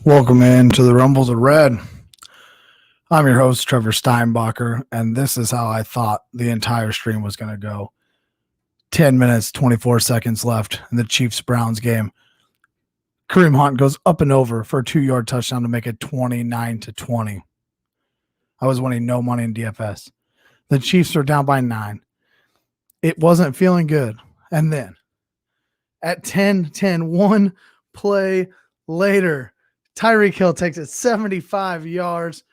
Welcome in to the Rumbles of Red. I'm your host, Trevor Steinbacher, and this is how I thought the entire stream was going to go. 10 minutes, 24 seconds left in the Chiefs-Browns game. Kareem Hunt goes up and over for a 2-yard touchdown to make it 29-20. I was winning no money in DFS. The Chiefs are down by 9. It wasn't feeling good. And then at 10-10, one play later, Tyreek Hill takes it 75 yards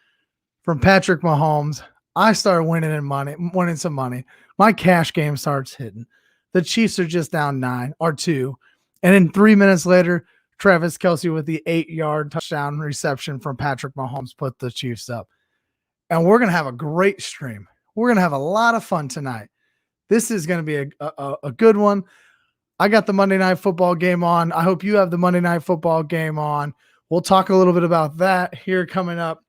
from Patrick Mahomes. I start winning some money. My cash game starts hitting. The Chiefs are just down 9 or 2. And then 3 minutes later, Travis Kelce with the 8-yard touchdown reception from Patrick Mahomes put the Chiefs up. And we're going to have a great stream. We're going to have a lot of fun tonight. This is going to be a good one. I got the Monday Night Football game on. I hope you have the Monday Night Football game on. We'll talk a little bit about that here coming up.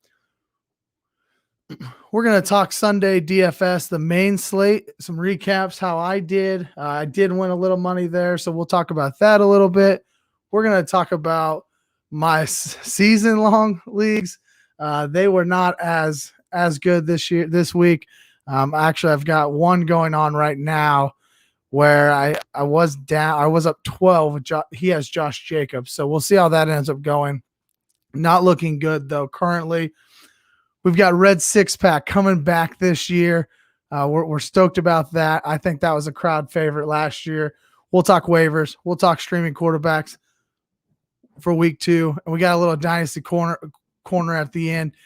We're going to talk Sunday DFS, the main slate, some recaps, how I did. I did win a little money there, so we'll talk about that a little bit. We're going to talk about my season-long leagues. They were not as good this week. Actually, I've got one going on right now where I was down. I was up 12. He has Josh Jacobs, so we'll see how that ends up going. Not looking good, though, currently. We've got Red Six-Pack coming back this year. We're stoked about that. I think that was a crowd favorite last year. We'll talk waivers. We'll talk streaming quarterbacks for week 2. And we got a little Dynasty Corner at the end.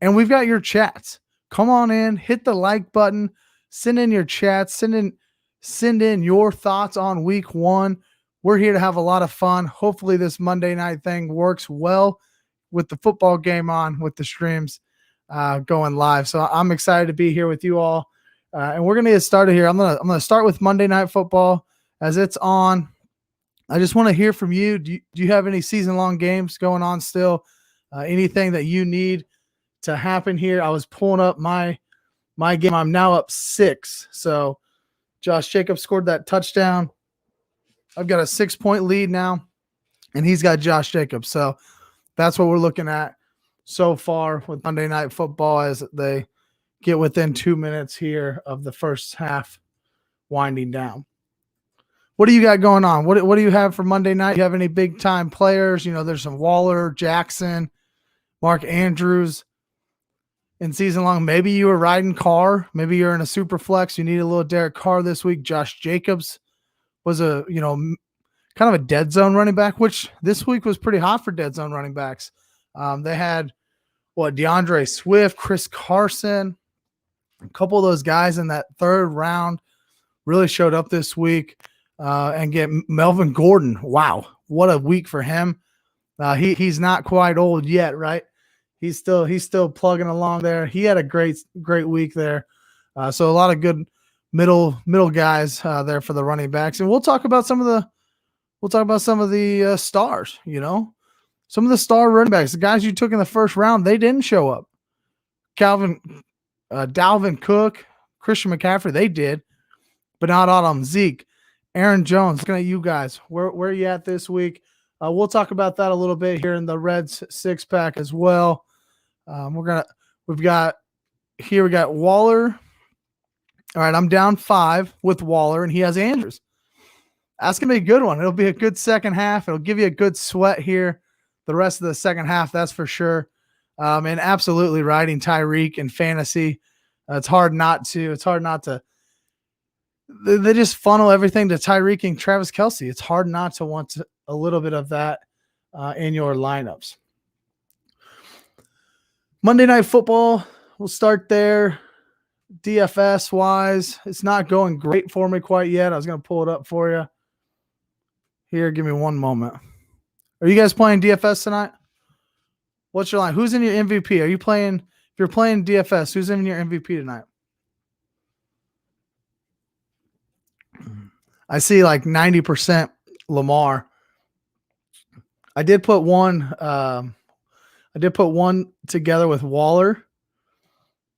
And we've got your chats. Come on in. Hit the like button. Send in your chats. Send in your thoughts on week 1. We're here to have a lot of fun. Hopefully this Monday night thing works well with the football game on, with the streams going live. So I'm excited to be here with you all. And we're going to get started here. I'm going to start with Monday Night Football as it's on. I just want to hear from you. Do you have any season-long games going on still? Anything that you need to happen here? I was pulling up my game. I'm now up 6. So Josh Jacobs scored that touchdown. I've got a 6-point lead now, and he's got Josh Jacobs. So that's what we're looking at so far with Monday Night Football as they get within 2 minutes here of the first half winding down. What do you got going on? What do you have for Monday night? Do you have any big-time players? You know, there's some Waller, Jackson, Mark Andrews in season long. Maybe you were riding Carr. Maybe you're in a super flex. You need a little Derek Carr this week. Josh Jacobs was kind of a dead zone running back, which this week was pretty hot for dead zone running backs. They had DeAndre Swift, Chris Carson, a couple of those guys in that third round really showed up this week. And get Melvin Gordon. Wow, what a week for him. He's not quite old yet, right? He's still plugging along there. He had a great week there. So a lot of good middle guys there for the running backs. And we'll talk about some of the stars, some of the star running backs, the guys you took in the first round, they didn't show up. Dalvin Cook, Christian McCaffrey, they did, but not all of them. Zeke, Aaron Jones, looking at you guys. Where are you at this week? We'll talk about that a little bit here in the Reds 6-pack as well. We got Waller. All right, I'm down 5 with Waller, and he has Andrews. That's going to be a good one. It'll be a good second half. It'll give you a good sweat here the rest of the second half, that's for sure. And absolutely riding Tyreek in fantasy. It's hard not to. They just funnel everything to Tyreek and Travis Kelce. It's hard not to want a little bit of that in your lineups. Monday Night Football, we'll start there. DFS-wise, it's not going great for me quite yet. I was going to pull it up for you. Here, give me one moment. Are you guys playing DFS tonight? What's your line? Who's in your MVP? If you're playing DFS, who's in your MVP tonight? I see like 90% Lamar. I did put one together with Waller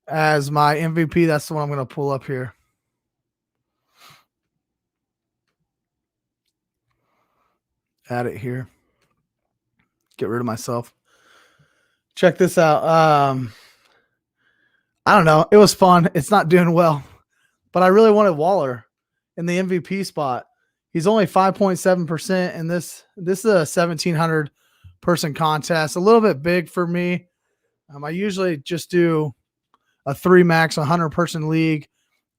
as my MVP. That's the one I'm going to pull up here. Add it here. Get rid of myself. check this out. I don't know. It was fun. It's not doing well, but I really wanted Waller in the MVP spot. He's only 5.7%, and this is a 1,700 person contest. A little bit big for me. I usually just do a 3 max 100 person league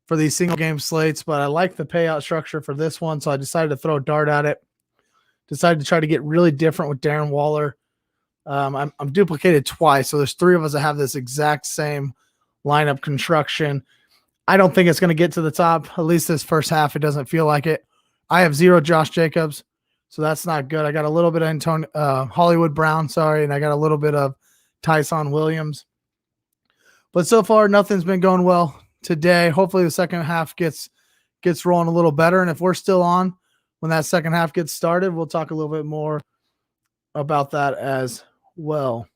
for these single game slates, but I like the payout structure for this one, so I decided to throw a dart at it. Decided to try to get really different with Darren Waller. I'm duplicated twice, so there's 3 of us that have this exact same lineup construction. I don't think it's going to get to the top. At least this first half, it doesn't feel like it. I have 0 Josh Jacobs, so that's not good. I got a little bit of Hollywood Brown, and I got a little bit of Tyson Williams. But so far, nothing's been going well today. Hopefully the second half gets rolling a little better. And if we're still on when that second half gets started, we'll talk a little bit more about that as well.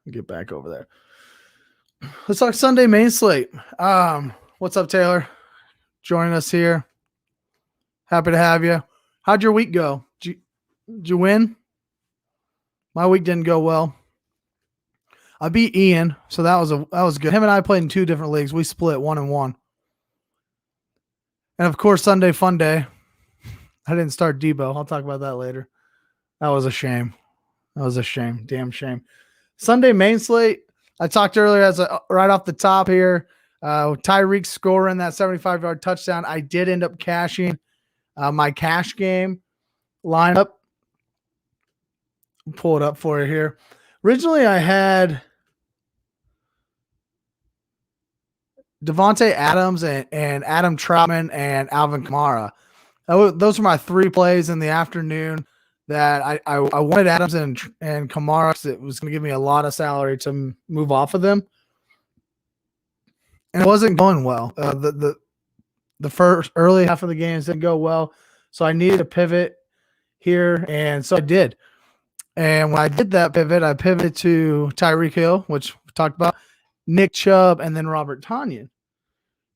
Get back over there. Let's talk Sunday main slate. What's up, Taylor? Joining us here. Happy to have you. How'd your week go? Did you win? My week didn't go well. I beat Ian, so that was good. Him and I played in 2 different leagues. We split 1-1. And of course, Sunday fun day. I didn't start Debo. I'll talk about that later. That was a shame. Damn shame. Sunday main slate. I talked earlier right off the top here. Tyreek scoring that 75-yard touchdown. I did end up cashing my cash game lineup. Pull it up for you here. Originally, I had Devontae Adams and Adam Troutman and Alvin Kamara. Those were my 3 plays in the afternoon that I wanted Adams and Kamara because it was going to give me a lot of salary to move off of them. And it wasn't going well. The first early half of the games didn't go well. So I needed to pivot here. And so I did. And when I did that pivot, I pivoted to Tyreek Hill, which we talked about, Nick Chubb, and then Robert Tonyan.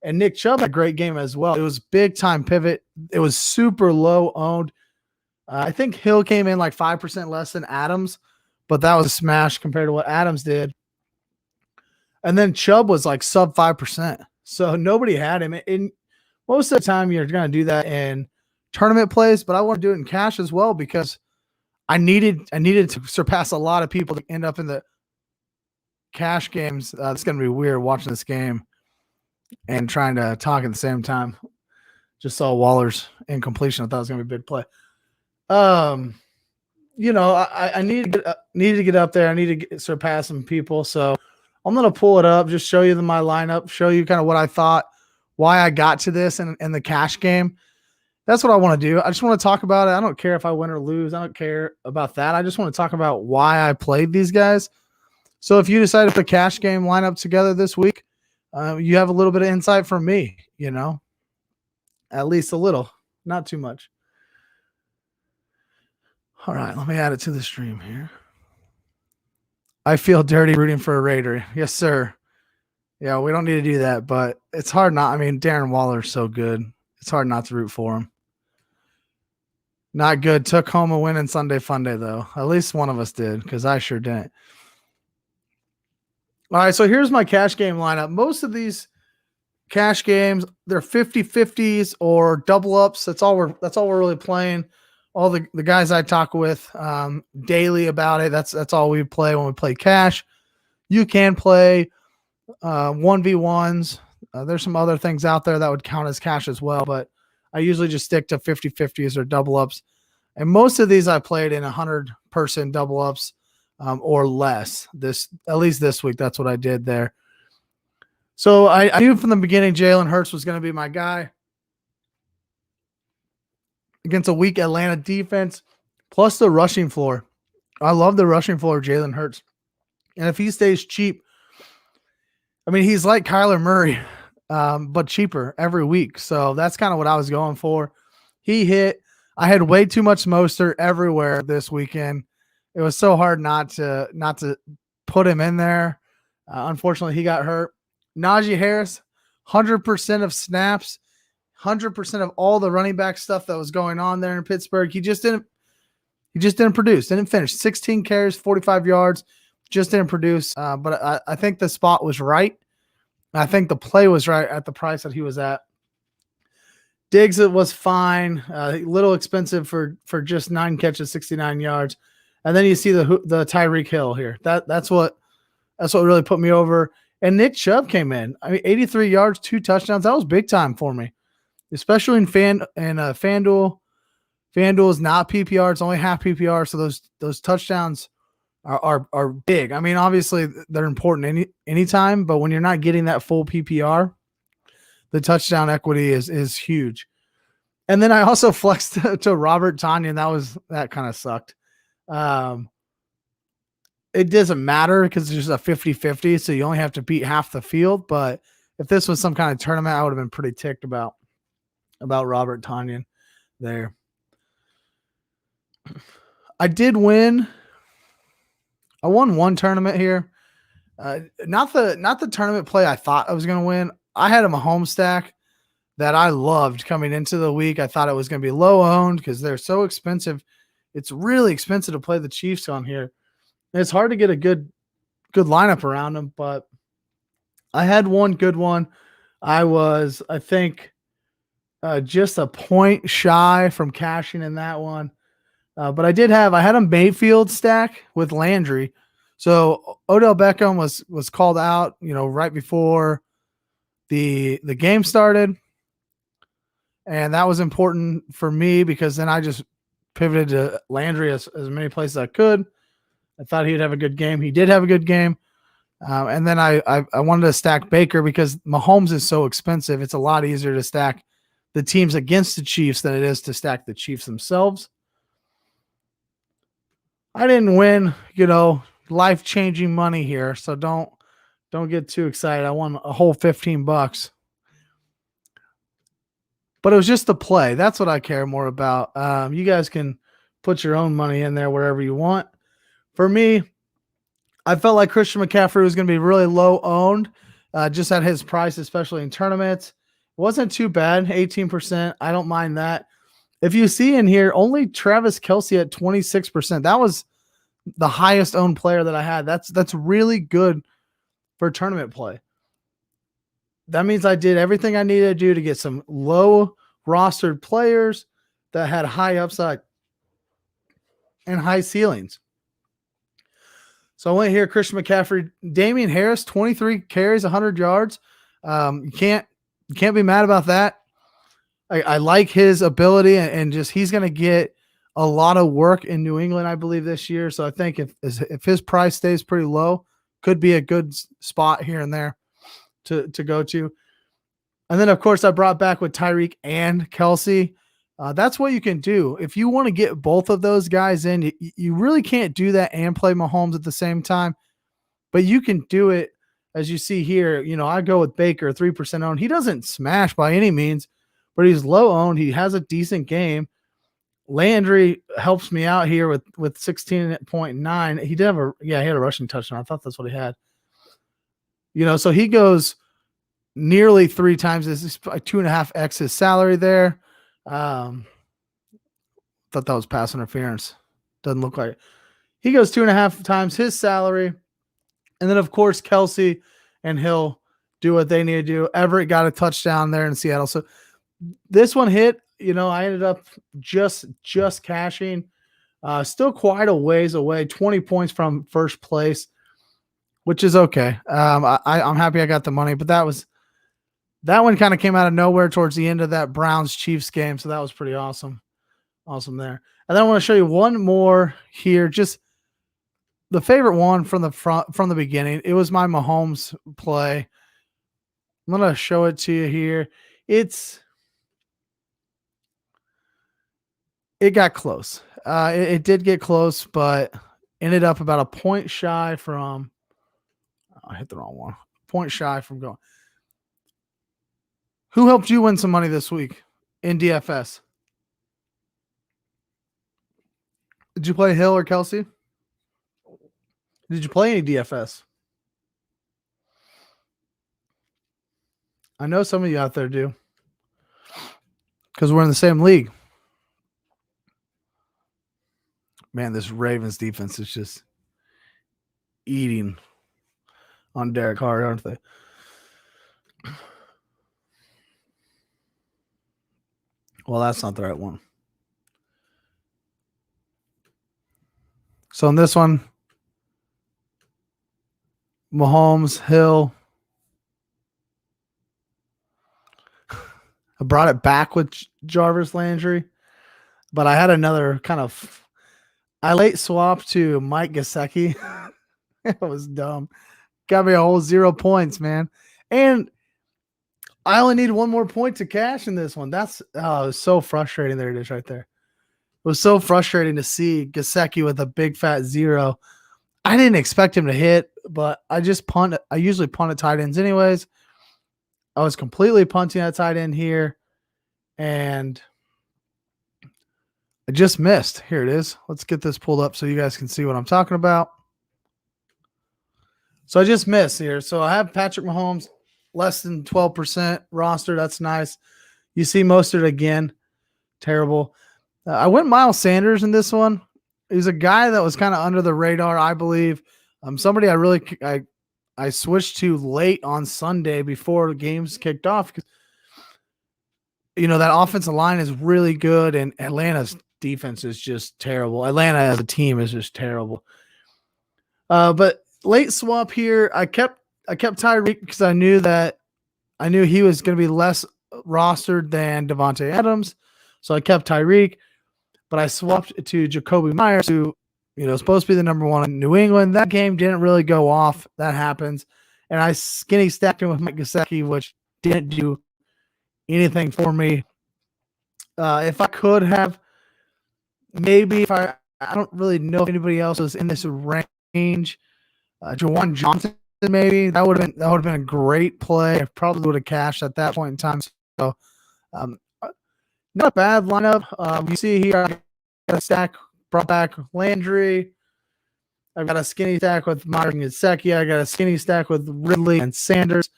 And Nick Chubb had a great game as well. It was big time pivot. It was super low owned. I think Hill came in like 5% less than Adams, but that was a smash compared to what Adams did. And then Chubb was like sub 5%. So nobody had him. And most of the time you're going to do that in tournament plays, but I want to do it in cash as well because I needed to surpass a lot of people to end up in the cash games. It's going to be weird watching this game and trying to talk at the same time. Just saw Waller's incompletion. I thought it was going to be a big play. I needed to get up there. I need to surpass some people. So I'm going to pull it up, just show you my lineup, show you kind of what I thought, why I got to this in the cash game. That's what I want to do. I just want to talk about it. I don't care if I win or lose. I don't care about that. I just want to talk about why I played these guys. So if you decide to put a cash game lineup together this week, you have a little bit of insight from me, at least a little, not too much. All right, let me add it to the stream here. I feel dirty rooting for a Raider. Yes, sir. Yeah, we don't need to do that, but it's hard not. I mean, Darren Waller's so good. It's hard not to root for him. Not good. Took home a win in Sunday Funday, though. At least one of us did, because I sure didn't. All right, so here's my cash game lineup. Most of these cash games, they're 50-50s or double ups. That's all we're really playing. All the guys I talk with daily about it, that's all we play when we play cash. You can play 1v1s. There's some other things out there that would count as cash as well, but I usually just stick to 50-50s or double ups. And most of these I played in 100-person double ups or less. At least this week, that's what I did there. So I knew from the beginning Jalen Hurts was going to be my guy against a weak Atlanta defense, plus the rushing floor. I love the rushing floor of Jalen Hurts. And if he stays cheap, I mean, he's like Kyler Murray, but cheaper every week. So that's kind of what I was going for. He hit. I had way too much Mostert everywhere this weekend. It was so hard not to put him in there. Unfortunately, he got hurt. Najee Harris, 100% of snaps, 100% of all the running back stuff that was going on there in Pittsburgh. He just didn't He just didn't produce, didn't finish. 16 carries, 45 yards, just didn't produce. But I think the spot was right. I think the play was right at the price that he was at. Diggs, it was fine, a little expensive for just 9 catches, 69 yards. And then you see the Tyreek Hill here. That's what really put me over. And Nick Chubb came in. I mean, 83 yards, 2 touchdowns. That was big time for me, especially in FanDuel. FanDuel is not PPR; it's only half PPR. So those touchdowns are big. I mean, obviously they're important anytime, but when you're not getting that full PPR, the touchdown equity is huge. And then I also flexed to Robert Tonyan. That kind of sucked. It doesn't matter because it's just a 50-50, so you only have to beat half the field. But if this was some kind of tournament, I would have been pretty ticked about Robert Tonyan there. I did win. I won one tournament here. Not the tournament play I thought I was going to win. I had a Mahomes stack that I loved coming into the week. I thought it was going to be low owned because they're so expensive. It's really expensive to play the Chiefs on here. And it's hard to get a good lineup around them, but I had one good one. I was, I think, just a point shy from cashing in that one. But I had a Mayfield stack with Landry. So Odell Beckham was called out, right before the game started. And that was important for me because then I just pivoted to Landry as many places as I could. I thought he'd have a good game. He did have a good game. And then I wanted to stack Baker because Mahomes is so expensive. It's a lot easier to stack the teams against the Chiefs than it is to stack the Chiefs themselves. I didn't win, life-changing money here, so don't get too excited. I won a whole $15. But it was just the play. That's what I care more about. You guys can put your own money in there wherever you want. For me, I felt like Christian McCaffrey was going to be really low owned, just at his price, especially in tournaments. It wasn't too bad, 18%. I don't mind that. If you see in here, only Travis Kelce at 26%. That was the highest owned player that I had. That's really good for tournament play. That means I did everything I needed to do to get some low rostered players that had high upside and high ceilings. So I went here, Christian McCaffrey, Damian Harris, 23 carries, 100 yards. You can't be mad about that. I like his ability and just he's going to get a lot of work in New England, I believe, this year. So I think if his price stays pretty low, could be a good spot here and there to go to. And then, of course, I brought back with Tyreek and Kelce. That's what you can do. If you want to get both of those guys in, you really can't do that and play Mahomes at the same time. But you can do it, as you see here. I go with Baker, 3% owned. He doesn't smash by any means, but he's low owned. He has a decent game. Landry helps me out here with 16.9. He had a rushing touchdown. I thought that's what he had. So he goes nearly 3 times this is 2.5x his salary there. Thought that was pass interference. Doesn't look like it. He goes 2.5 times his salary. And then, of course, Kelce and Hill do what they need to do. Everett got a touchdown there in Seattle. So this one hit. I ended up just cashing. Still quite a ways away. 20 points from first place, which is okay. I'm happy I got the money, but that one kind of came out of nowhere towards the end of that Browns-Chiefs game, so that was pretty awesome. Awesome there. And then I want to show you one more here, just the favorite one from the beginning. It was my Mahomes play. I'm going to show it to you here. It got close. It did get close, but ended up about a point shy from I hit the wrong one. Point shy from going. Who helped you win some money this week in DFS? Did you play Hill or Kelce? Did you play any DFS? I know some of you out there do, because we're in the same league. Man, this Ravens defense is just eating on Derek Carr, aren't they? Well, that's not the right one. So in this one, Mahomes, Hill. I brought it back with Jarvis Landry, but I had another kind of. I late swapped to Mike Gesicki. It was dumb. Got me a whole 0 points, man. And I only need one more point to cash in this one. It was so frustrating. There it is right there. It was so frustrating to see Gesicki with a big fat 0. I didn't expect him to hit, but I just punt. I usually punt at tight ends anyways. I was completely punting at tight end here, and I just missed. Here it is. Let's get this pulled up so you guys can see what I'm talking about. So I just missed here. So I have Patrick Mahomes less than 12% roster. That's nice. You see Mostert again. Terrible. I went Miles Sanders in this one. He's a guy that was kind of under the radar, I believe. Somebody I switched to late on Sunday before the games kicked off because that offensive line is really good, and Atlanta's defense is just terrible. Atlanta as a team is just terrible. But late swap here, I kept Tyreek because I knew he was going to be less rostered than Devontae Adams, so I kept Tyreek. But I swapped to Jacoby Myers, who is supposed to be the number one in New England. That game didn't really go off. That happens, and I skinny stacked him with Mike Gesicki, which didn't do anything for me. If I could have, maybe if I don't really know if anybody else was in this range. Jawan Johnson, maybe that would have been a great play. I probably would have cashed at that point in time. So, not a bad lineup. You see here, I got a stack brought back Landry. I've got a skinny stack with Myers and Gesicki. I got a skinny stack with Ridley and Sanders.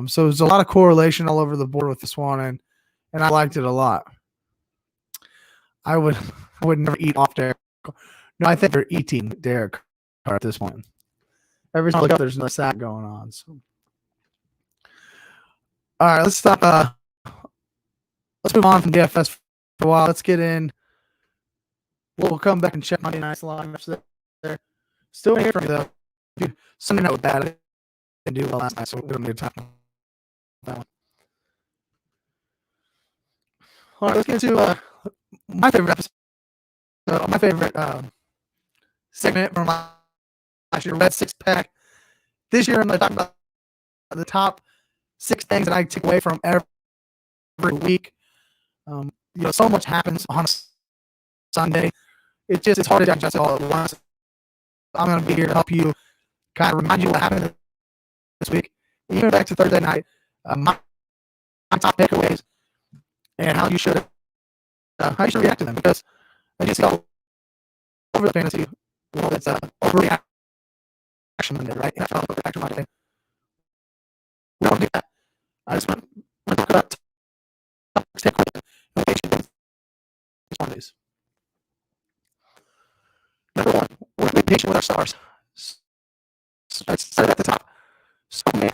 So there's a lot of correlation all over the board with this one, and I liked it a lot. I would never eat off Derek. No, I think they're eating Derek at this point. Every time I look up, there's no sack going on. So, all right, let's stop. Let's move on from DFS for a while. Let's get in. We'll come back and check Monday night's lineups there. Still here for me though. Dude, Sunday night was bad. I didn't do well last night, so we don't need to talk about that one. All right, let's get into my favorite episode. My favorite segment from last year, Red Six Pack. This year, I'm going to talk about the top 6 things that I take away from every week. So much happens on Sunday. It's hard to digest it all at once. I'm going to be here to help you, kind of remind you what happened this week. Even back to Thursday night, my top takeaways and how you should react to them, because I just go over the fantasy. It's overreaction Monday, right? You have to overreaction Monday. We don't do that. I just want to talk about takeaways and Mondays. Number 1, we're be patient with our stars. Let's start at the top. So many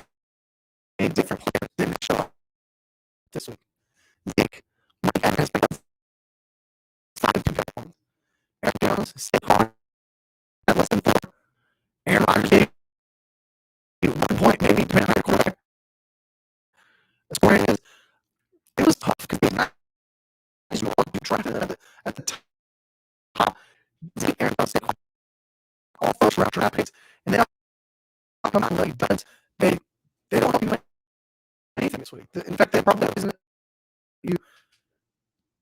different players didn't show up this week. Nick, Mike Evans picked up 5 points. Eric Jones, Saquon at less than 4. Aaron Rodgers gave 1 point, maybe depending on your quarterback. The scoring is, it was tough because it's not as you drafted at the top. Aaron Jones, Saquon, all first round draft picks, and they don't come out and really defense. They don't help you win anything this week. In fact, they probably isn't. You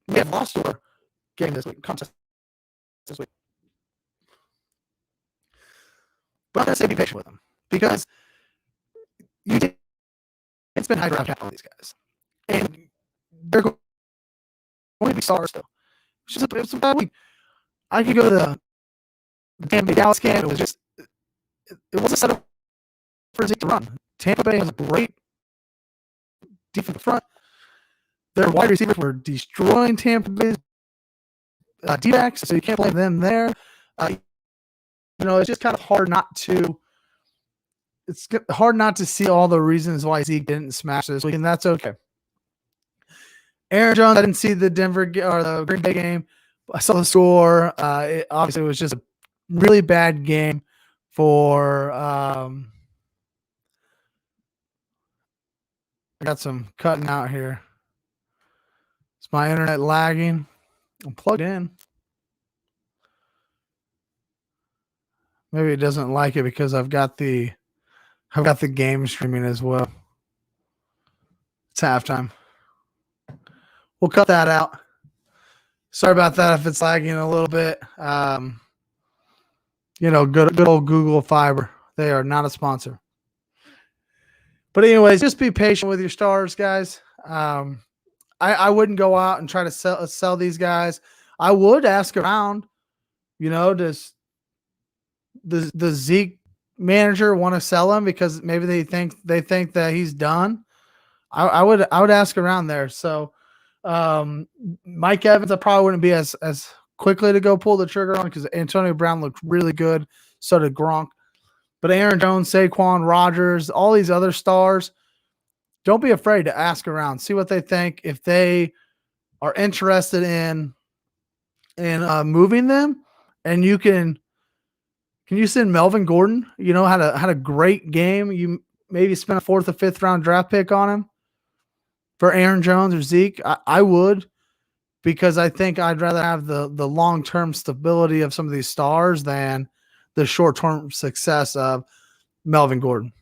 may have lost your game this week, contest this week. But I'm going to say be patient with them, because you didn't spend high draft capital on these guys, and they're going to be stars still. It was a bad week. I could go to the Tampa Bay Dallas game. It wasn't set up for Zeke to run. Tampa Bay has a great defensive front. Their wide receivers were destroying Tampa Bay's D-backs, so you can't blame them there. It's just kind of hard not to. It's hard not to see all the reasons why Zeke didn't smash this week, and that's okay. Aaron Jones, I didn't see the Denver or the Green Bay game. I saw the score. It obviously was just a really bad game for. I got some cutting out here. Is my internet lagging? I'm plugged in. Maybe it doesn't like it because I've got the game streaming as well. It's halftime. We'll cut that out. Sorry about that if it's lagging a little bit. Good old Google Fiber. They are not a sponsor. But anyways, just be patient with your stars, guys. I wouldn't go out and try to sell these guys. I would ask around, does the Zeke manager want to sell him because maybe they think that he's done? I would ask around there. So Mike Evans, I probably wouldn't be as quickly to go pull the trigger on because Antonio Brown looked really good. So did Gronk. But Aaron Jones, Saquon, Rodgers, all these other stars, don't be afraid to ask around. See what they think. If they are interested in moving them, and can you send Melvin Gordon? Had a great game. You maybe spent a 4th or 5th round draft pick on him for Aaron Jones or Zeke. I would, because I think I'd rather have the long-term stability of some of these stars than the short-term success of Melvin Gordon.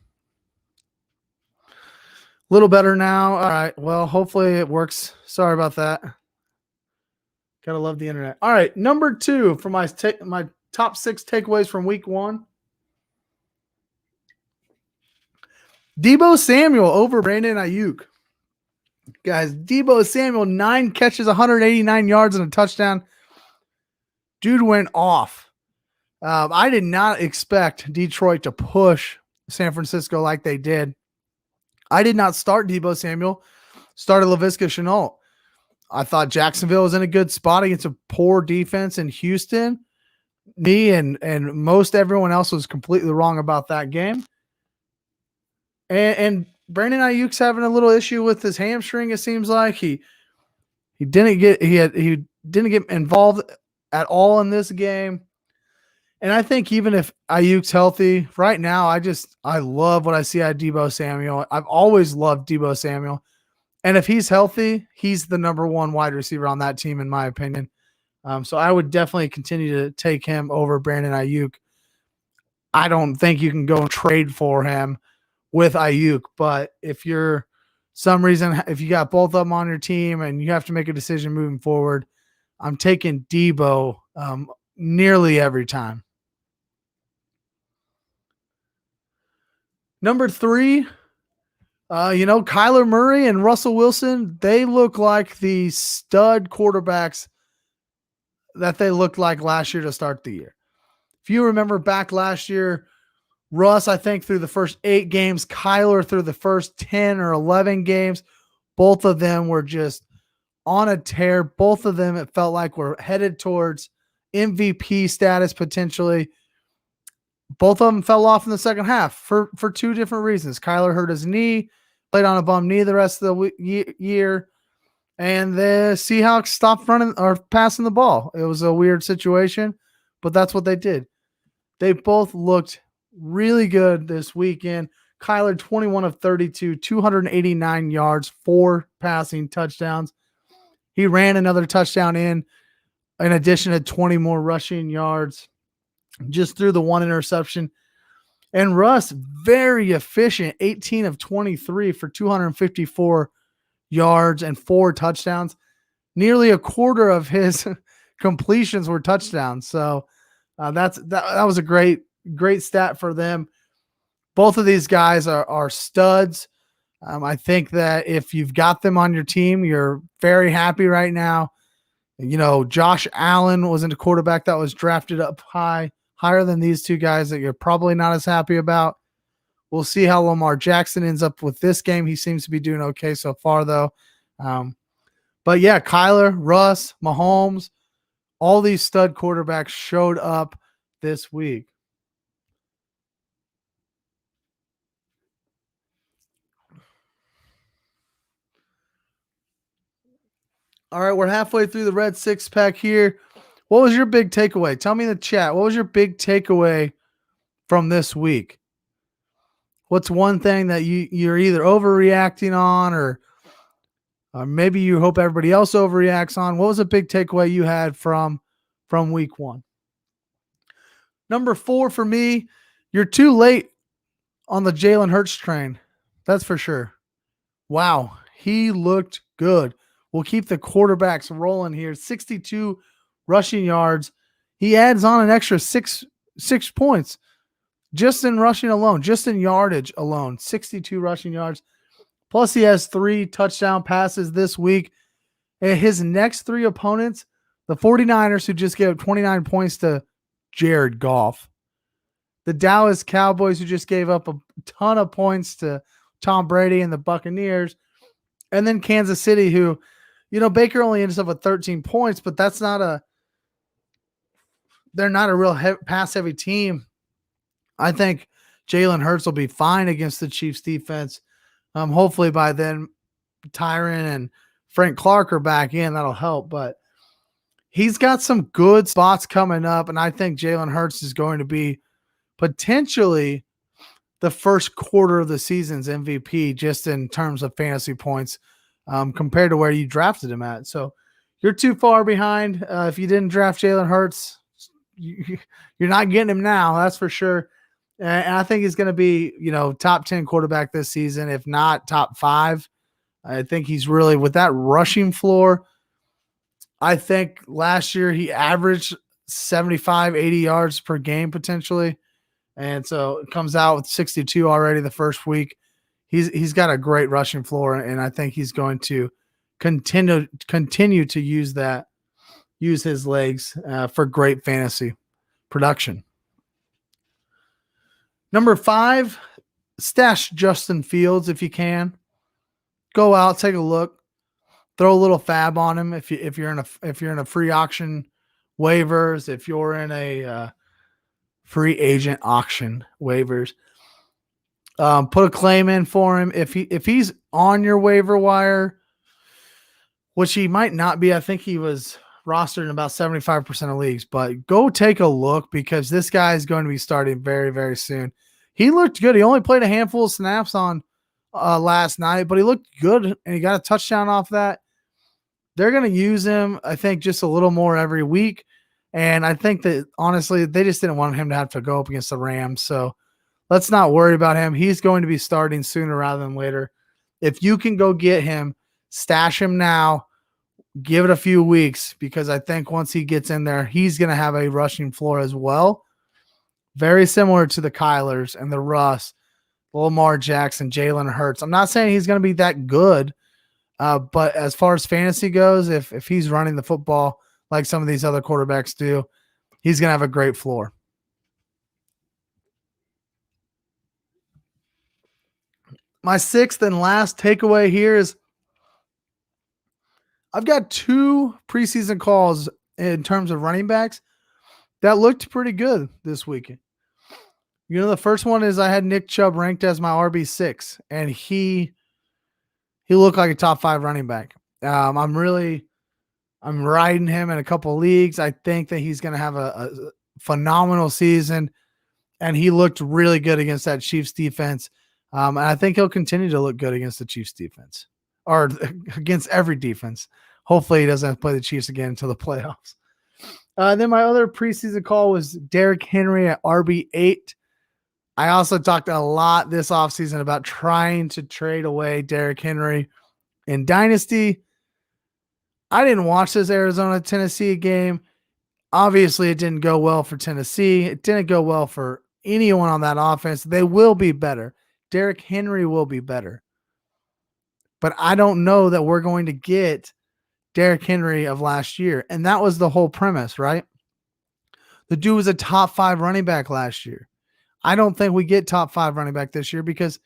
A little better now. All right. Well, hopefully it works. Sorry about that. Gotta love the internet. All right. Number 2 for my top 6 takeaways from week 1. Deebo Samuel over Brandon Ayuk. Guys, Deebo Samuel, 9 catches, 189 yards, and a touchdown. Dude went off. I did not expect Detroit to push San Francisco like they did. I did not start Deebo Samuel. Started Laviska Shenault. I thought Jacksonville was in a good spot against a poor defense in Houston. Me and most everyone else was completely wrong about that game. And Brandon Ayuk's having a little issue with his hamstring. It seems like he didn't get involved at all in this game. And I think even if Ayuk's healthy right now, I love what I see out of Deebo Samuel. I've always loved Deebo Samuel. And if he's healthy, he's the number 1 wide receiver on that team, in my opinion. So I would definitely continue to take him over Brandon Ayuk. I don't think you can go and trade for him with Ayuk, but if you're some reason, if you got both of them on your team and you have to make a decision moving forward, I'm taking Deebo nearly every time. Number 3, Kyler Murray and Russell Wilson, they look like the stud quarterbacks that they looked like last year to start the year. If you remember back last year, Russ, I think through the first 8 games, Kyler through the first 10 or 11 games, both of them were just on a tear. Both of them, it felt like, were headed towards MVP status potentially. Both of them fell off in the second half for 2 different reasons. Kyler hurt his knee, played on a bum knee the rest of the year, and the Seahawks stopped running or passing the ball. It was a weird situation, but that's what they did. They both looked really good this weekend. Kyler, 21 of 32, 289 yards, 4 passing touchdowns. He ran another touchdown in addition to 20 more rushing yards. Just threw the 1 interception. And Russ, very efficient, 18 of 23 for 254 yards and 4 touchdowns. Nearly a quarter of his completions were touchdowns. So that was a great stat for them. Both of these guys are studs. I think that if you've got them on your team, you're very happy right now. Josh Allen wasn't a quarterback that was drafted up higher than these 2 guys that you're probably not as happy about. We'll see how Lamar Jackson ends up with this game. He seems to be doing okay so far, though. But yeah, Kyler, Russ, Mahomes, All these stud quarterbacks showed up this week. All right, we're halfway through the red six-pack here. What was your big takeaway? Tell me in the chat. What was your big takeaway from this week? What's one thing that you're either overreacting on or maybe you hope everybody else overreacts on? What was a big takeaway you had from week one? Number 4 for me, you're too late on the Jalen Hurts train. That's for sure. Wow, he looked good. We'll keep the quarterbacks rolling here. 62 rushing yards. He adds on an extra six points just in rushing alone, just in yardage alone. 62 rushing yards. Plus, he has 3 touchdown passes this week. And his next 3 opponents, the 49ers, who just gave up 29 points to Jared Goff, the Dallas Cowboys, who just gave up a ton of points to Tom Brady and the Buccaneers, and then Kansas City, who, Baker only ends up with 13 points, but they're not a real pass-heavy team. I think Jalen Hurts will be fine against the Chiefs defense. Hopefully by then, Tyron and Frank Clark are back in. That'll help, but he's got some good spots coming up, and I think Jalen Hurts is going to be potentially the first quarter of the season's MVP just in terms of fantasy points compared to where you drafted him at. So you're too far behind. If you didn't draft Jalen Hurts, you're not getting him now, that's for sure. And I think he's going to be, top 10 quarterback this season, if not top 5. I think he's really, with that rushing floor, I think last year he averaged 75, 80 yards per game potentially. And so it comes out with 62 already the first week. He's got a great rushing floor, and I think he's going to continue to use his legs for great fantasy production. Number 5, stash Justin Fields if you can. Go out, take a look, throw a little fab on him if you're in a free auction waivers, if you're in a free agent auction waivers. Put a claim in for him. If he's on your waiver wire, which he might not be, I think he was rostered in about 75% of leagues, but go take a look because this guy is going to be starting very, very soon. He looked good. He only played a handful of snaps on last night, but he looked good and he got a touchdown off that. They're going to use him, I think, just a little more every week. And I think that, honestly, they just didn't want him to have to go up against the Rams. So let's not worry about him. He's going to be starting sooner rather than later. If you can go get him, stash him now, give it a few weeks, because I think once he gets in there, he's going to have a rushing floor as well. Very similar to the Kylers and the Russ, Lamar Jackson, Jalen Hurts. I'm not saying he's going to be that good, but as far as fantasy goes, if he's running the football like some of these other quarterbacks do, he's going to have a great floor. My 6th and last takeaway here is I've got 2 preseason calls in terms of running backs that looked pretty good this weekend. The first one is I had Nick Chubb ranked as my RB6, and he looked like a top 5 running back. I'm riding him in a couple of leagues. I think that he's going to have a phenomenal season, and he looked really good against that Chiefs defense. And I think he'll continue to look good against the Chiefs defense, or against every defense. Hopefully he doesn't have to play the Chiefs again until the playoffs. Then my other preseason call was Derrick Henry at RB8. I also talked a lot this offseason about trying to trade away Derrick Henry in Dynasty. I didn't watch this Arizona-Tennessee game. Obviously, it didn't go well for Tennessee. It didn't go well for anyone on that offense. They will be better. Derrick Henry will be better. But I don't know that we're going to get Derrick Henry of last year. And that was the whole premise, right? The dude was a top 5 running back last year. I don't think we get top 5 running back this year because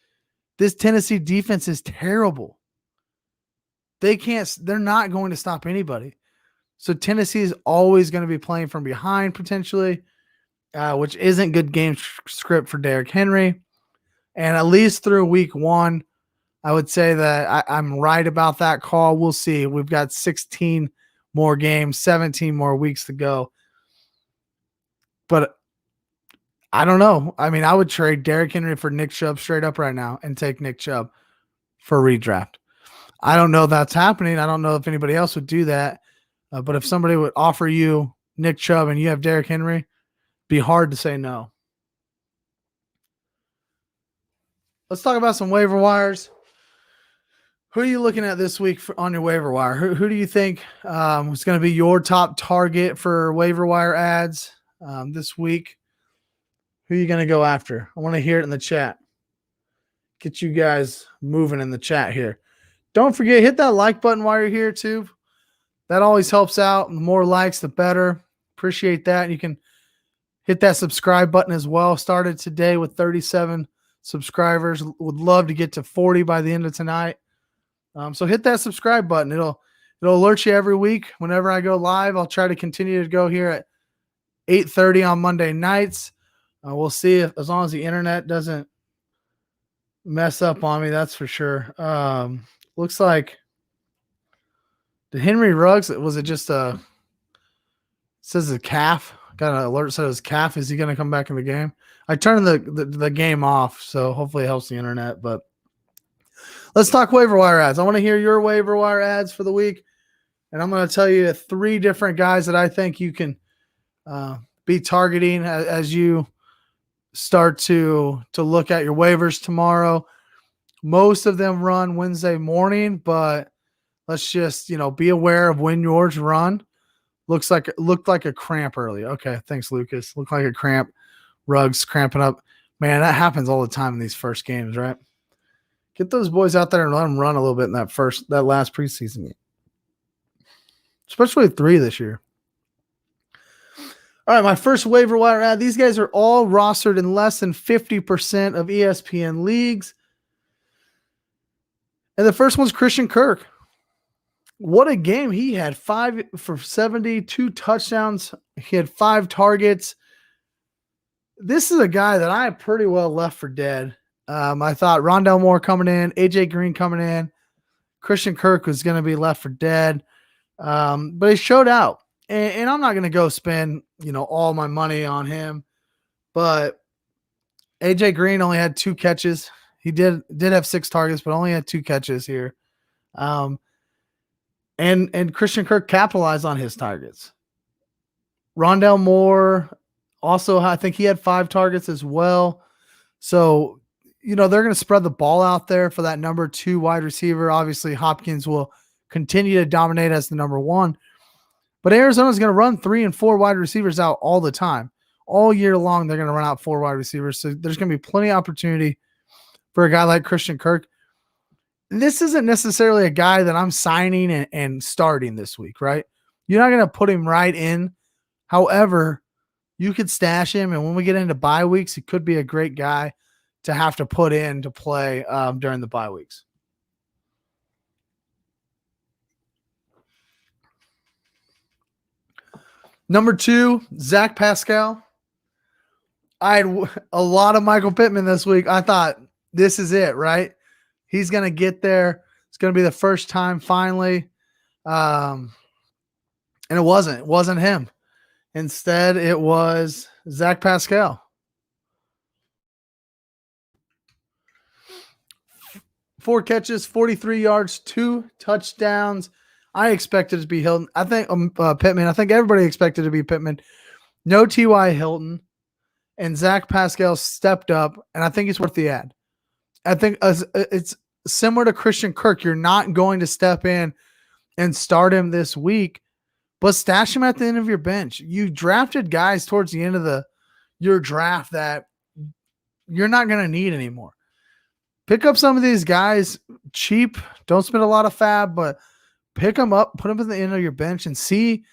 this Tennessee defense is terrible. They're not going to stop anybody. So Tennessee is always going to be playing from behind potentially, which isn't good game script for Derrick Henry. And at least through week 1, I would say that I'm right about that call. We'll see. We've got 16 more games, 17 more weeks to go. But I don't know. I mean, I would trade Derrick Henry for Nick Chubb straight up right now and take Nick Chubb for redraft. I don't know if that's happening. I don't know if anybody else would do that. But if somebody would offer you Nick Chubb and you have Derrick Henry, it'd be hard to say no. Let's talk about some waiver wires. Who are you looking at this week on your waiver wire? Who do you think is going to be your top target for waiver wire ads this week? Who are you going to go after? I want to hear it in the chat. Get you guys moving in the chat here. Don't forget, hit that like button while you're here too. That always helps out. The more likes, the better. Appreciate that. You can hit that subscribe button as well. Started today with 37 subscribers. Would love to get to 40 by the end of tonight. So hit that subscribe button. It'll alert you every week whenever I go live. I'll try to continue to go here at 8:30 on Monday nights. We'll see if, as long as the internet doesn't mess up on me, that's for sure. Looks like the Henry Ruggs, was it just it says a calf? Got an alert said it was calf. Is he going to come back in the game? I turned the game off, so hopefully it helps the internet. But let's talk waiver wire ads. I want to hear your waiver wire ads for the week, and I'm going to tell you 3 different guys that I think you can be targeting as you start to look at your waivers tomorrow. Most of them run Wednesday morning, but let's just, be aware of when yours run. Looked like a cramp early. Okay, thanks, Lucas. Looked like a cramp. Ruggs cramping up. Man, that happens all the time in these first games, right? Get those boys out there and let them run a little bit in that last preseason game. Especially 3 this year. All right, my first waiver wire ad. These guys are all rostered in less than 50% of ESPN leagues. And the first one's Christian Kirk. What a game he had. 5 for 72 touchdowns. He had 5 targets. This is a guy that I pretty well left for dead. I thought Rondale Moore coming in, AJ Green coming in, Christian Kirk was going to be left for dead. But he showed out. And I'm not going to go spend, all my money on him. But AJ Green only had 2 catches. He did have 6 targets, but only had 2 catches here. And Christian Kirk capitalized on his targets. Rondale Moore also, I think he had 5 targets as well. So, they're going to spread the ball out there for that number 2 wide receiver. Obviously, Hopkins will continue to dominate as the number 1. But Arizona's going to run 3 and 4 wide receivers out all the time. All year long, they're going to run out 4 wide receivers. So there's going to be plenty of opportunity for a guy like Christian Kirk. This isn't necessarily a guy that I'm signing and starting this week, right? You're not going to put him right in. However, you could stash him, and when we get into bye weeks, he could be a great guy to have to put in to play during the bye weeks. Number 2, Zach Pascal. I had a lot of Michael Pittman this week. I thought this is it, right? He's going to get there. It's going to be the first time finally. And it wasn't. It wasn't him. Instead, it was Zach Pascal. 4 catches, 43 yards, 2 touchdowns. I expected it to be Hilton. I think Pittman. I think everybody expected it to be Pittman. No T.Y. Hilton. And Zach Pascal stepped up, and I think it's worth the ad. I think it's similar to Christian Kirk. You're not going to step in and start him this week, but stash him at the end of your bench. You drafted guys towards the end of your draft that you're not going to need anymore. Pick up some of these guys cheap. Don't spend a lot of fab, but pick them up, put them at the end of your bench, and see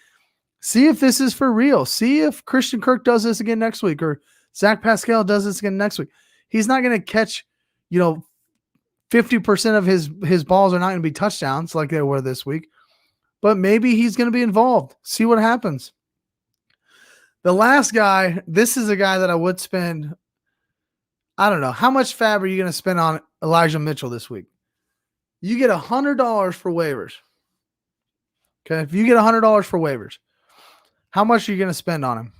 if this is for real. See if Christian Kirk does this again next week, or Zach Pascal does this again next week. He's not going to catch, 50% of his balls are not going to be touchdowns like they were this week. but maybe he's going to be involved. See what happens. The last guy, this is a guy that I would spend. I don't know. How much fab are you going to spend on Elijah Mitchell this week? You get $100 for waivers. Okay. If you get $100 for waivers, how much are you going to spend on him?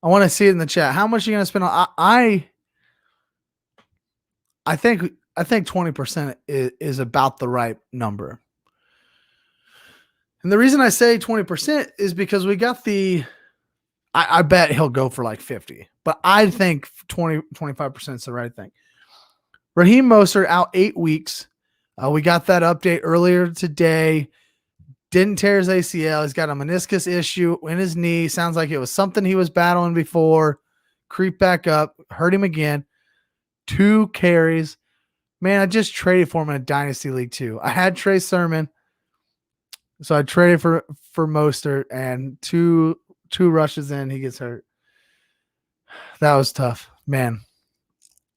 I want to see it in the chat. How much are you going to spend on? I think 20% is about the right number. And the reason I say 20% is because we got I bet he'll go for like 50, but I think 25% is the right thing. Raheem Mostert out 8 weeks. We got that update earlier today. Didn't tear his ACL. He's got a meniscus issue in his knee. Sounds like it was something he was battling before. Creep back up. Hurt him again. 2 carries. Man, I just traded for him in a Dynasty League too. I had Trey Sermon. So I traded for Mostert, and two rushes in, he gets hurt. That was tough. Man,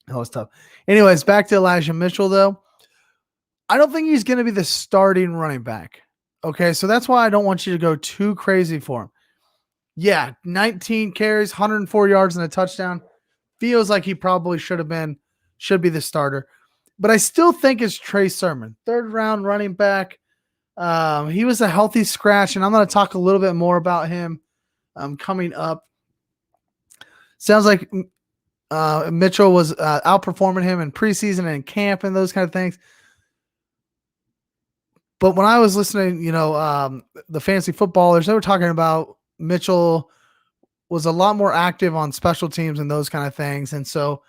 that was tough. Anyways, back to Elijah Mitchell, though. I don't think he's going to be the starting running back. Okay, so that's why I don't want you to go too crazy for him. Yeah, 19 carries, 104 yards, and a touchdown. Feels like he probably should be the starter. But I still think it's Trey Sermon, 3rd round running back. He was a healthy scratch, and I'm going to talk a little bit more about him coming up. Sounds like Mitchell was outperforming him in preseason and in camp and those kind of things. But when I was listening, the fantasy footballers, they were talking about Mitchell was a lot more active on special teams and those kind of things. And so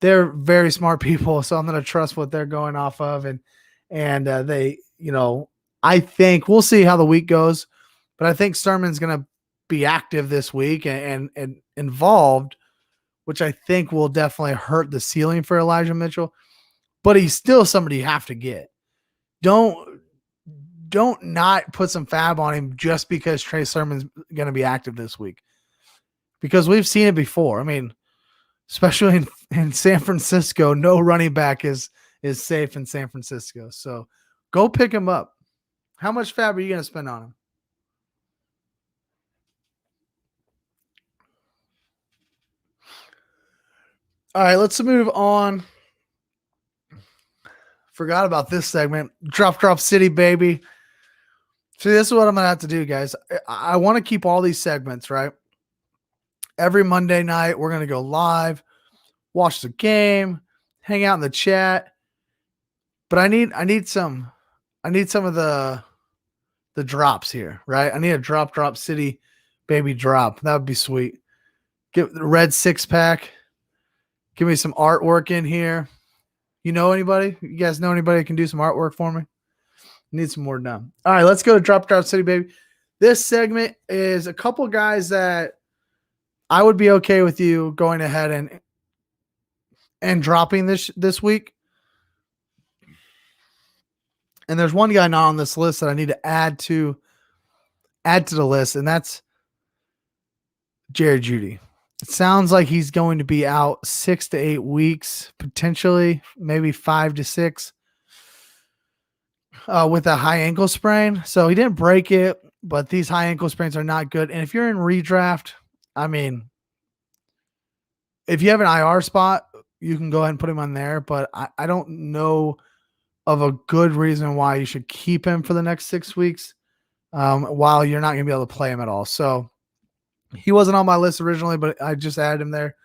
they're very smart people. So I'm going to trust what they're going off of. And they, I think we'll see how the week goes, but I think Sermon's going to be active this week and involved, which I think will definitely hurt the ceiling for Elijah Mitchell, but he's still somebody you have to get. Don't not put some fab on him just because Trey Sermon's going to be active this week, because we've seen it before. I mean, especially in San Francisco, no running back is safe in San Francisco. So go pick him up. How much fab are you going to spend on him? All right, let's move on. Forgot about this segment. Drop City, baby. See, this is what I'm going to have to do, guys. I want to keep all these segments, right? Every Monday night, we're going to go live, watch the game, hang out in the chat. But I need some of the drops here, right? I need a drop City, baby drop. That would be sweet. Get the red 6-pack. Give me some artwork in here. You know anybody? You guys know anybody that can do some artwork for me? Need some more done. All right, let's go to Drop City, baby. This segment is a couple guys that I would be okay with you going ahead and dropping this week. And there's one guy not on this list that I need to add to the list, and that's Judy. It sounds like he's going to be out 6 to 8 weeks, potentially maybe 5 to 6, with a high ankle sprain. So he didn't break it, but these high ankle sprains are not good. And if you're in redraft, I mean, if you have an IR spot, you can go ahead and put him on there, but I don't know of a good reason why you should keep him for the next 6 weeks while you're not going to be able to play him at all. So he wasn't on my list originally, but I just added him there.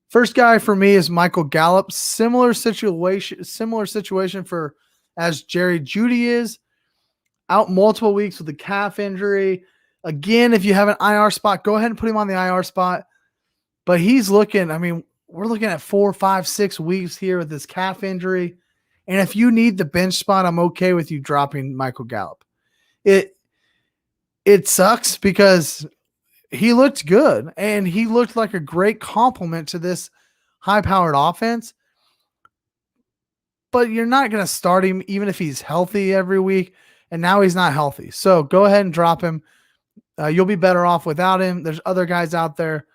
First guy for me is Michael Gallup. Similar situation for as Judy is. Out multiple weeks with a calf injury. Again, if you have an IR spot, go ahead and put him on the IR spot. But he's looking, I mean, we're looking at 4, 5, 6 weeks here with this calf injury. And if you need the bench spot, I'm okay with you dropping Michael Gallup. It sucks because he looked good and he looked like a great complement to this high-powered offense. But you're not going to start him even if he's healthy every week, and now he's not healthy. So go ahead and drop him. You'll be better off without him. There's other guys out there.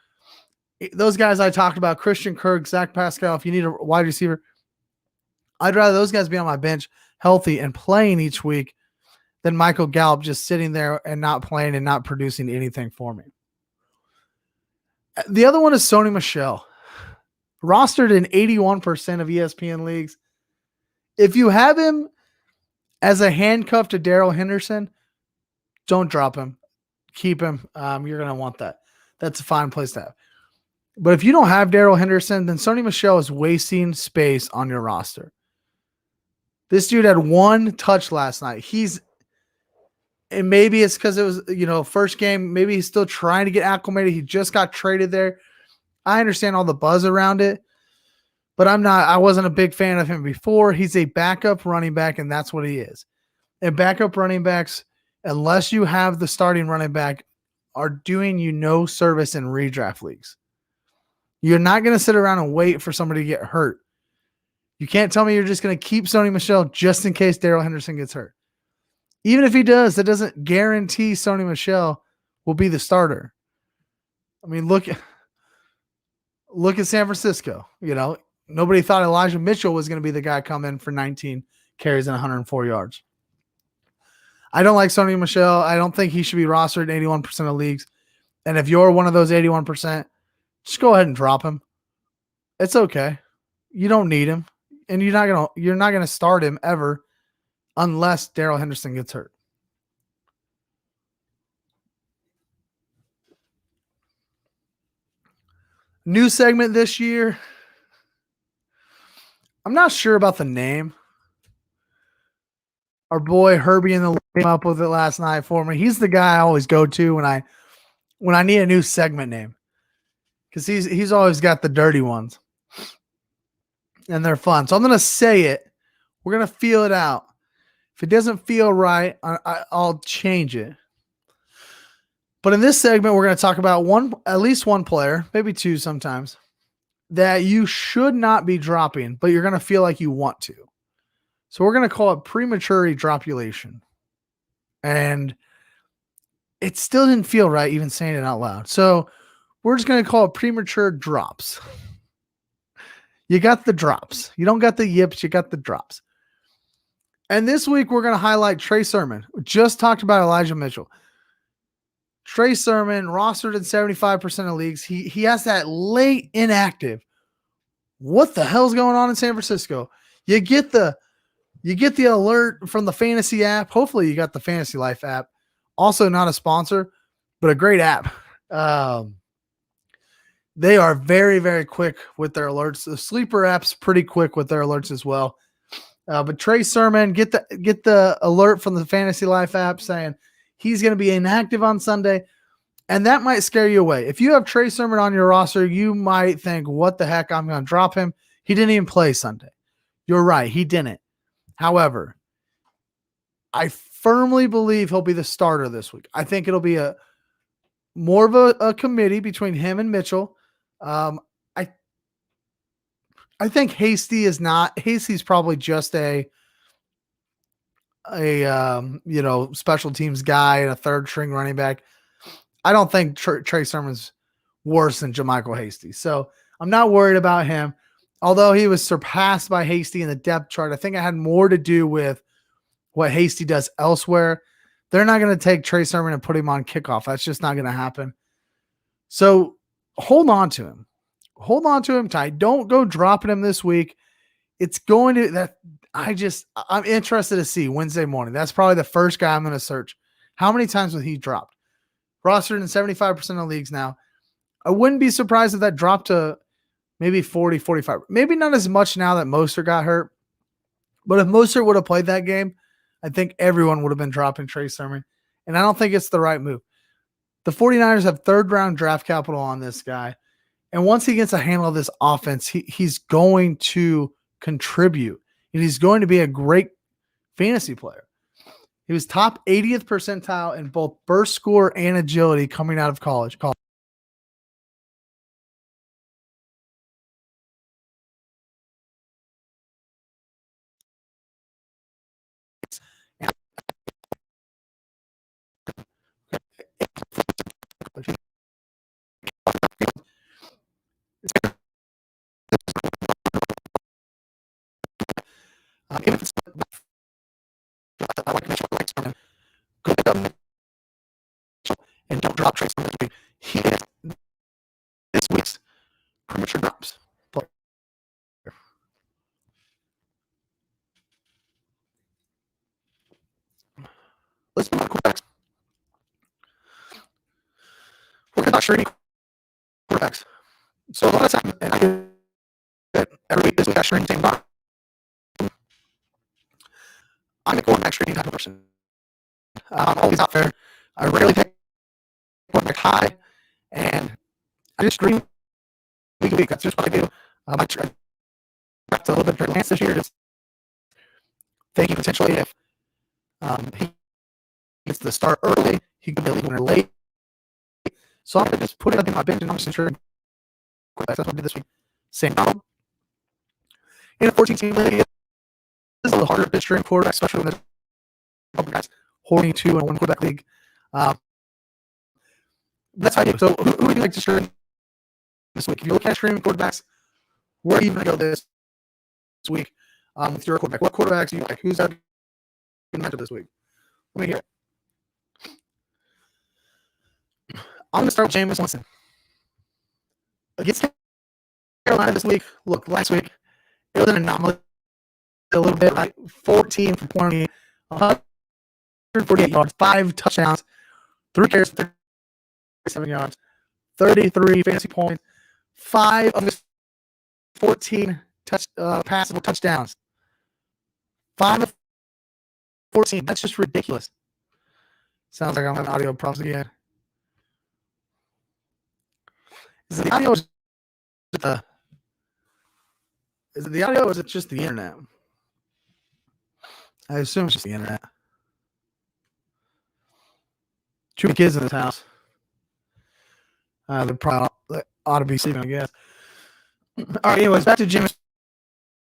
Those guys I talked about, Christian Kirk, Zach Pascal, if you need a wide receiver, I'd rather those guys be on my bench healthy and playing each week than Michael Gallup just sitting there and not playing and not producing anything for me. The other one is Sony Michel. Rostered in 81% of ESPN leagues. If you have him as a handcuff to Darrell Henderson, don't drop him. Keep him. You're going to want that. That's a fine place to have. But if you don't have Darrell Henderson, then Sony Michel is wasting space on your roster. This dude had one touch last night. And maybe it's because it was, first game. Maybe he's still trying to get acclimated. He just got traded there. I understand all the buzz around it, but I wasn't a big fan of him before. He's a backup running back, and that's what he is. And backup running backs, unless you have the starting running back, are doing you no service in redraft leagues. You're not going to sit around and wait for somebody to get hurt. You can't tell me you're just going to keep Sony Michel just in case Darrell Henderson gets hurt. Even if he does, that doesn't guarantee Sony Michel will be the starter. I mean, look at San Francisco. Nobody thought Elijah Mitchell was going to be the guy come in for 19 carries and 104 yards. I don't like Sony Michel. I don't think he should be rostered in 81% of leagues. And if you're one of those 81%, just go ahead and drop him. It's okay. You don't need him. And you're not gonna start him ever unless Darrell Henderson gets hurt. New segment this year. I'm not sure about the name. Our boy Herbie in the came up with it last night for me. He's the guy I always go to when I need a new segment name, because he's always got the dirty ones, and they're fun. So I'm gonna say it. We're gonna feel it out. If it doesn't feel right, I'll change it. But in this segment, we're gonna talk about at least one player, maybe two sometimes, that you should not be dropping, but you're gonna feel like you want to. So we're going to call it premature dropulation. And it still didn't feel right even saying it out loud. So we're just going to call it premature drops. You got the drops. You don't got the yips. You got the drops. And this week we're going to highlight Trey Sermon. We just talked about Elijah Mitchell. Trey Sermon, rostered in 75% of leagues. He has that late inactive. What the hell's going on in San Francisco? You get the alert from the fantasy app. Hopefully you got the Fantasy Life app. Also not a sponsor, but a great app. They are very, very quick with their alerts. The sleeper app's pretty quick with their alerts as well. But Trey Sermon, get the alert from the Fantasy Life app saying he's going to be inactive on Sunday. And that might scare you away. If you have Trey Sermon on your roster, you might think, what the heck, I'm going to drop him. He didn't even play Sunday. You're right. He didn't. However, I firmly believe he'll be the starter this week. I think it'll be more of a committee between him and Mitchell. I think Hasty's probably just a special teams guy and a third string running back. I don't think Trey Sermon's worse than JaMychal Hasty. So I'm not worried about him. Although he was surpassed by Hasty in the depth chart, I think it had more to do with what Hasty does elsewhere. They're not going to take Trey Sermon and put him on kickoff. That's just not going to happen. So hold on to him. Hold on to him tight. Don't go dropping him this week. It's going to I'm interested to see Wednesday morning. That's probably the first guy I'm going to search. How many times was he dropped? Rostered in 75% of leagues now. I wouldn't be surprised if that dropped to maybe 40, 45. Maybe not as much now that Mostert got hurt. But if Mostert would have played that game, I think everyone would have been dropping Trey Sermon. And I don't think it's the right move. The 49ers have third-round draft capital on this guy. And once he gets a handle of this offense, he's going to contribute. And he's going to be a great fantasy player. He was top 80th percentile in both burst score and agility coming out of college. And don't drop Trey Sermon this week. He is this week's premature drops player. Let's move on to quarterbacks. We're going to talk shirty quarterbacks. So a lot of times, and I do it every week this week, I shrink the same bottom. I'm a quarterback shrinking type of person. I'm always out there. I rarely pick quarterback high, and I just stream week to week. That's just what I do. I try a little bit of Lance this year. Just thinking potentially if he gets the start early, he could be a league winner late. So I'm going to just put it in my bench, and I'm just sure quarterbacks. That's what I did this week. Same problem. In a 14-team league, it's a little harder to string quarterbacks, especially when there's a couple guys holding two in a one quarterback league. That's how I do. So who would you like to string this week? If you look at streaming quarterbacks, where are you going to go this week with your quarterback? What quarterbacks do you like? Who's that good matchup this week? Let me hear it. I'm going to start with Jameis Winston. Against Carolina this week, look, last week, it was an anomaly a little bit, right? 14 for 20, 148 yards, 5 touchdowns, 3 carries for 37 yards, 33 fantasy points, 5 of his 14 passable touchdowns. 5 of 14. That's just ridiculous. Sounds like I'm on audio problems again. Is it the audio or is it just the internet? I assume it's just the internet. Too many kids in this house. They probably ought to be sleeping, I guess. All right, anyways, back to Jameis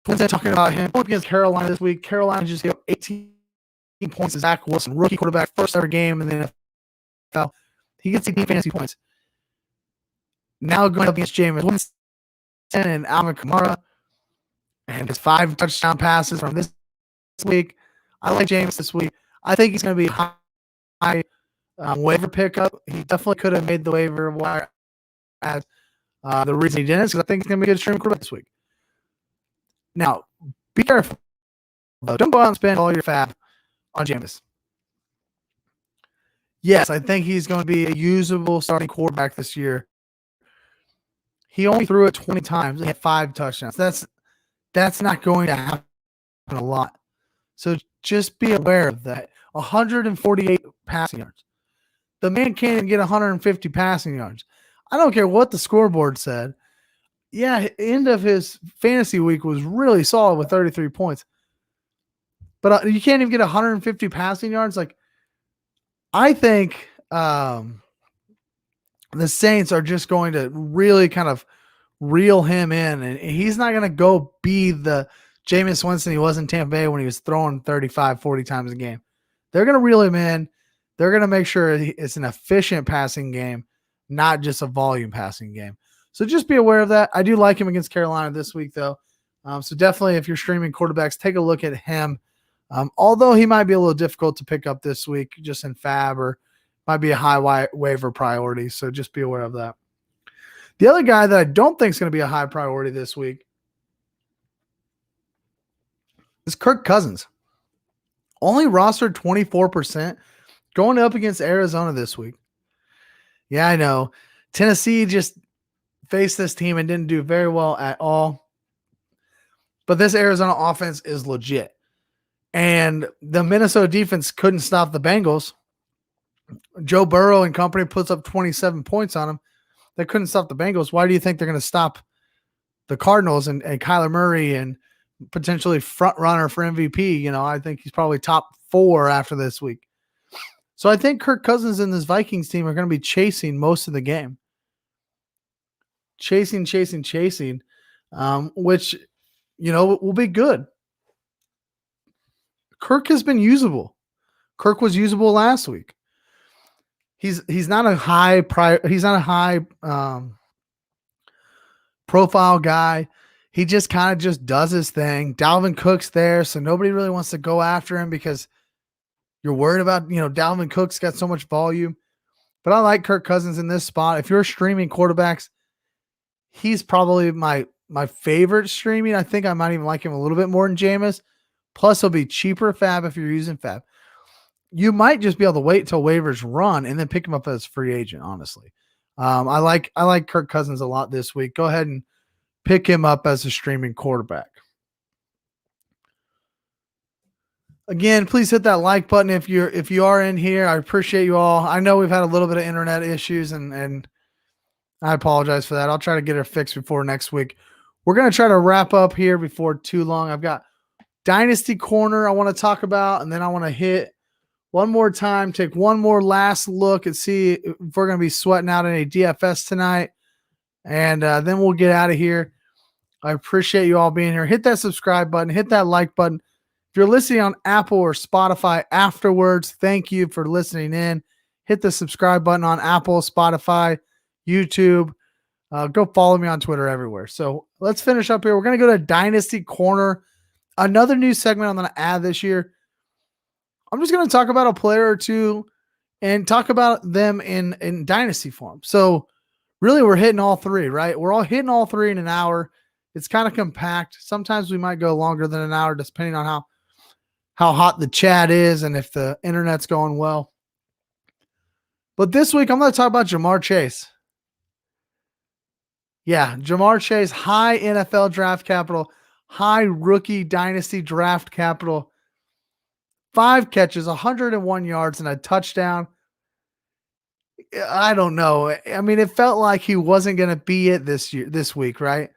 Winston, talking about him. Going against Carolina this week. Carolina just gave 18 points to Zach Wilson, rookie quarterback, first ever game in the NFL. He gets 18 fantasy points. Now going up against Jameis Winston and Alvin Kamara, and his 5 touchdown passes from this week. I like Jameis this week. I think he's going to be high waiver pickup. He definitely could have made the waiver wire as the reason he didn't is because I think he's going to be a good streaming quarterback this week. Now, be careful. Don't go out and spend all your fab on Jameis. Yes, I think he's going to be a usable starting quarterback this year. He only threw it 20 times. He had 5 touchdowns. That's not going to happen a lot. So just be aware of that. 148 passing yards. The man can't even get 150 passing yards. I don't care what the scoreboard said. Yeah, end of his fantasy week was really solid with 33 points. But you can't even get 150 passing yards. Like, I think the Saints are just going to really kind of reel him in, and he's not going to go be the Jameis Winston he was in Tampa Bay when he was throwing 35, 40 times a game. They're going to reel him in. They're going to make sure it's an efficient passing game, not just a volume passing game. So just be aware of that. I do like him against Carolina this week, though. So definitely, if you're streaming quarterbacks, take a look at him. Although he might be a little difficult to pick up this week just in fab, or might be a high waiver priority. So just be aware of that. The other guy that I don't think is going to be a high priority this week is Kirk Cousins. Only rostered 24%, going up against Arizona this week. Yeah, I know. Tennessee just faced this team and didn't do very well at all. But this Arizona offense is legit. And the Minnesota defense couldn't stop the Bengals. Joe Burrow and company puts up 27 points on them. They couldn't stop the Bengals. Why do you think they're going to stop the Cardinals and Kyler Murray and potentially front runner for MVP? You know, I think he's probably top 4 after this week. So I think Kirk Cousins and this Vikings team are going to be chasing most of the game. Chasing, which, you know, will be good. Kirk has been usable. Kirk was usable last week. He's not a high profile guy. He just kind of just does his thing. Dalvin Cook's there, so nobody really wants to go after him because you're worried about, you know, Dalvin Cook's got so much volume. But I like Kirk Cousins in this spot. If you're streaming quarterbacks, he's probably my favorite streaming. I think I might even like him a little bit more than Jameis. Plus, he'll be cheaper fab if you're using fab. You might just be able to wait till waivers run and then pick him up as free agent, honestly. I like Kirk Cousins a lot this week. Go ahead and pick him up as a streaming quarterback. Again, please hit that like button if you are in here. I appreciate you all. I know we've had a little bit of internet issues and I apologize for that. I'll try to get it fixed before next week. We're going to try to wrap up here before too long. I've got Dynasty Corner I want to talk about, and then I want to hit one more time, take one more last look and see if we're going to be sweating out any DFS tonight. And then we'll get out of here. I appreciate you all being here. Hit that subscribe button. Hit that like button. If you're listening on Apple or Spotify afterwards, thank you for listening in. Hit the subscribe button on Apple, Spotify, YouTube. Go follow me on Twitter everywhere. So let's finish up here. We're going to go to Dynasty Corner. Another new segment I'm going to add this year. I'm just going to talk about a player or two and talk about them in dynasty form. So really we're hitting all three, right? We're all hitting all three in an hour. It's kind of compact. Sometimes we might go longer than an hour, depending on how hot the chat is and if the internet's going well. But this week I'm going to talk about Jamar Chase. Yeah, Jamar Chase, high NFL draft capital, high rookie dynasty draft capital. 5 catches, 101 yards, and a touchdown. I don't know. I mean, it felt like he wasn't going to be it this week, right?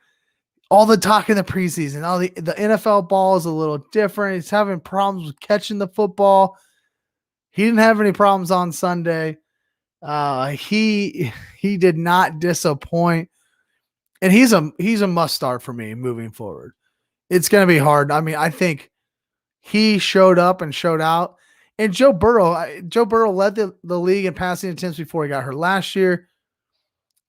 All the talk in the preseason, all the NFL ball is a little different. He's having problems with catching the football. He didn't have any problems on Sunday. He did not disappoint, and he's a must start for me moving forward. It's going to be hard. I mean, I think he showed up and showed out. And Joe Burrow led the league in passing attempts before he got hurt last year.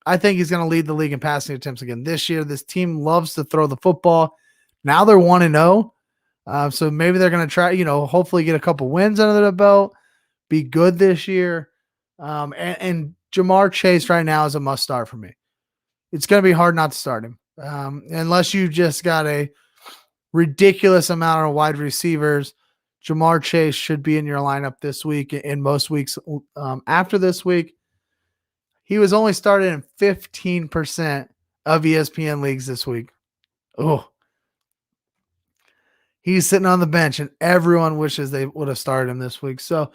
I think he's going to lead the league in passing attempts again this year. This team loves to throw the football. Now they're 1-0. So maybe they're going to try, hopefully get a couple wins under their belt, be good this year. And Jamar Chase right now is a must start for me. It's going to be hard not to start him. Unless you just got a ridiculous amount of wide receivers. Jamar Chase should be in your lineup this week and most weeks after this week. He was only started in 15% of ESPN leagues this week. Oh, he's sitting on the bench and everyone wishes they would have started him this week. So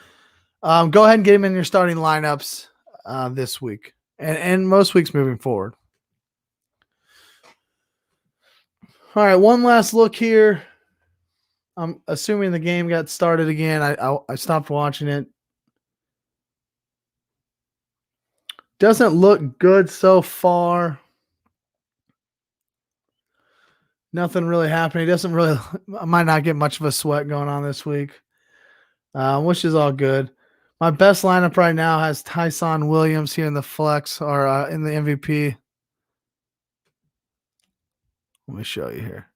go ahead and get him in your starting lineups this week and most weeks moving forward. All right, one last look here. I'm assuming the game got started again. I stopped watching it. Doesn't look good so far. Nothing really happening. I might not get much of a sweat going on this week, which is all good. My best lineup right now has Tyson Williams here in the flex or in the MVP. Let me show you here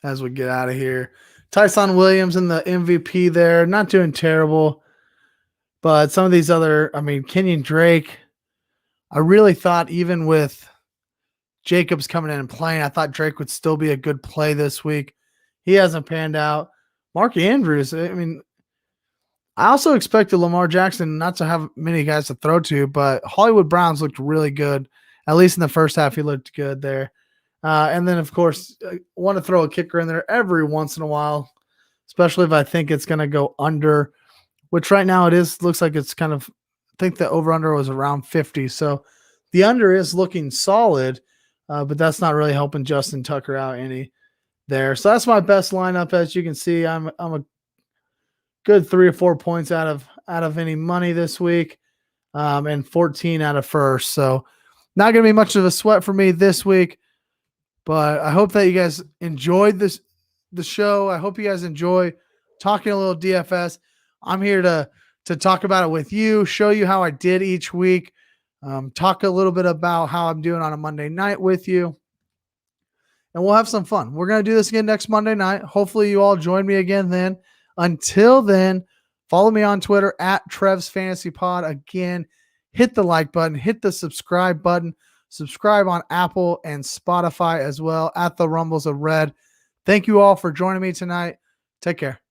as we get out of here. Tyson Williams in the MVP there, not doing terrible. But some of these Kenyon Drake, I really thought even with Jacobs coming in and playing, I thought Drake would still be a good play this week. He hasn't panned out. Mark Andrews, I also expected Lamar Jackson not to have many guys to throw to, but Hollywood Browns looked really good. At least in the first half, he looked good there. And then, of course, I want to throw a kicker in there every once in a while, especially if I think it's going to go under, which right now looks like it's kind of, I think the over-under was around 50. So the under is looking solid, but that's not really helping Justin Tucker out any there. So that's my best lineup. As you can see, I'm a good 3 or 4 points out of any money this week, and 14 out of first. So not going to be much of a sweat for me this week. But I hope that you guys enjoyed the show. I hope you guys enjoy talking a little DFS. I'm here to talk about it with you, show you how I did each week, talk a little bit about how I'm doing on a Monday night with you, and we'll have some fun. We're going to do this again next Monday night. Hopefully you all join me again then. Until then, Follow me on Twitter at Trev's Fantasy Pod. Again, hit the like button, hit the subscribe button, subscribe on Apple and Spotify as well at the Rumbles of Red. Thank you all for joining me tonight. Take care.